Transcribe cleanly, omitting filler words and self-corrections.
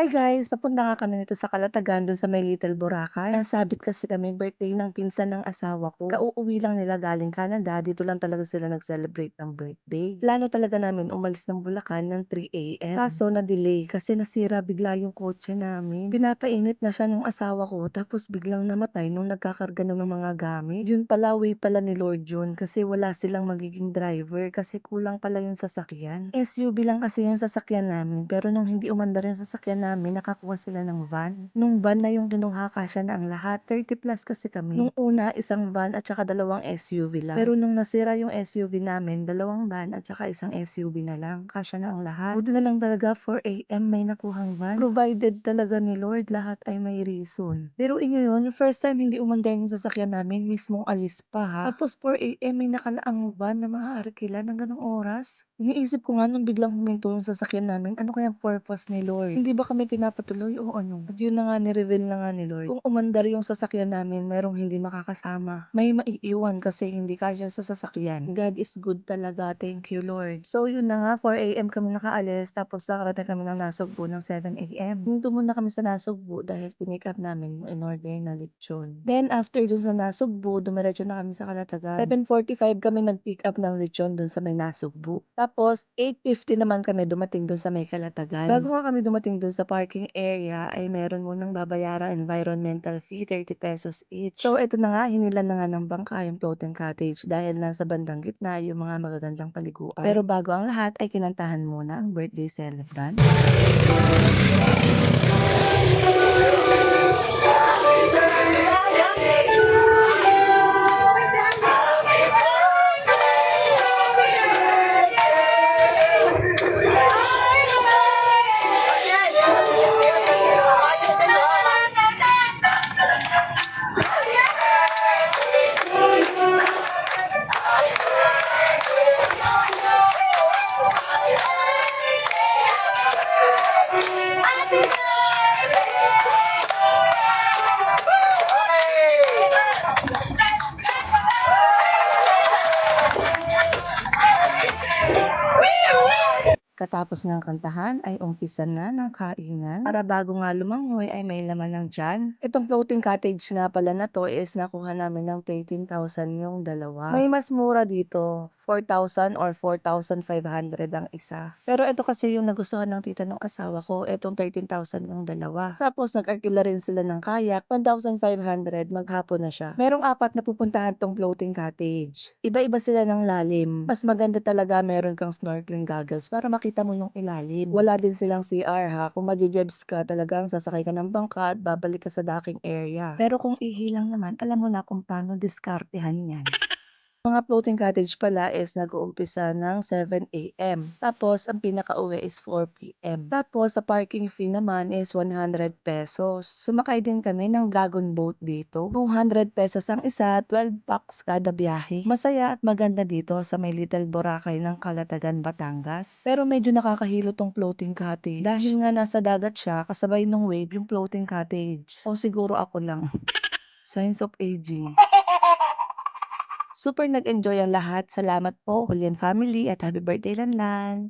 Hi guys, papunta nga kami nito sa Calatagan dun sa may Little Boracay. Nasabit kasi kami birthday ng pinsan ng asawa ko. Kauuwi lang nila galing Canada, dito lang talaga sila nag-celebrate ng birthday. Plano talaga namin umalis ng Bulacan ng 3 AM. Kaso na-delay kasi nasira bigla yung kotse namin. Pinapainit na siya nung asawa ko tapos biglang namatay nung nagkakarga ng mga gamit. Yun pala, way pala ni Lord yun kasi wala silang magiging driver kasi kulang pala yung sasakyan. SUV lang kasi yung sasakyan namin pero nung hindi umandar yung sasakyan namin, nakakuha sila ng van. Nung van na yung kinuha, kasya na ang lahat. 30 plus kasi kami. Nung una, isang van at saka dalawang SUV lang. Pero nung nasira yung SUV namin, dalawang van at saka isang SUV na lang. Kasya na ang lahat. Buti na lang talaga 4 AM may nakuhang van. Provided talaga ni Lord, lahat ay may reason. Pero inyo yun, yung first time hindi umandar yung sasakyan namin, mismong alis pa ha. Tapos 4 AM may nakalaang van na maaarkila ng ganong oras. Iniisip ko nga nung biglang huminto yung sasakyan namin, ano kaya purpose ni Lord? Hindi ba kami pinapatuloy o ano? At yun na nga, ni-reveal na nga ni Lord. Kung umandar yung sasakyan namin, merong hindi makakasama. May maiiwan kasi hindi kasya sa sasakyan. God is good talaga. Thank you, Lord. So yun na nga, 4 AM kami nakaalis, tapos nakarating kami ng Nasugbu ng 7 AM. Hinto muna kami sa Nasugbu dahil pinick up namin yung in-order na lechon. Then after dun sa Nasugbu, dumiretso na kami sa Calatagan. 7:45 kami nag-pick up ng lechon dun sa may Nasugbu. Tapos 8:50 naman kami dumating dun sa may Calatagan. Bago nga kami dumating dun sa parking area ay meron munang babayarang environmental fee, 30 pesos each. So eto na nga, hinilan na nga ng bangka yung floating cottage dahil nasa bandang gitna yung mga magagandang paliguan. Pero bago ang lahat ay kinantahan muna ang birthday celebrant. Katapos ng kantahan ay umpisa na ng kainan. Para bago nga lumangoy ay may laman ng tiyan. Itong floating cottage nga pala na to is nakuha namin ng 13,000 yung dalawa. May mas mura dito, 4,000 or 4,500 ang isa. Pero ito kasi yung nagustuhan ng tita ng asawa ko, itong 13,000 yung dalawa. Tapos nag-arkila rin sila ng kayak, 1,500, maghapon na siya. Merong apat na pupuntahan tong floating cottage. Iba-iba sila ng lalim. Mas maganda talaga meron kang snorkeling goggles para makita mo yung ilalim. Wala din silang CR ha. Kung magje-jebs ka, talagang sasakay ka ng bangka at babalik ka sa docking area. Pero kung ihilang naman, alam mo na kung paano diskartehan yan. Mga floating cottage pala is nag-uumpisa ng 7 AM. Tapos, ang pinaka-uwi is 4 PM. Tapos, sa parking fee naman is 100 pesos. Sumakay din kami ng dragon boat dito. 200 pesos ang isa, 12 packs kada biyahe. Masaya at maganda dito sa may Little Boracay ng Calatagan, Batangas. Pero medyo nakakahilo tong floating cottage. Dahil nga nasa dagat siya, kasabay ng wave yung floating cottage. O siguro ako lang. Signs of aging. Super nag-enjoy ang lahat. Salamat po, Julian family, at happy birthday Lanlan.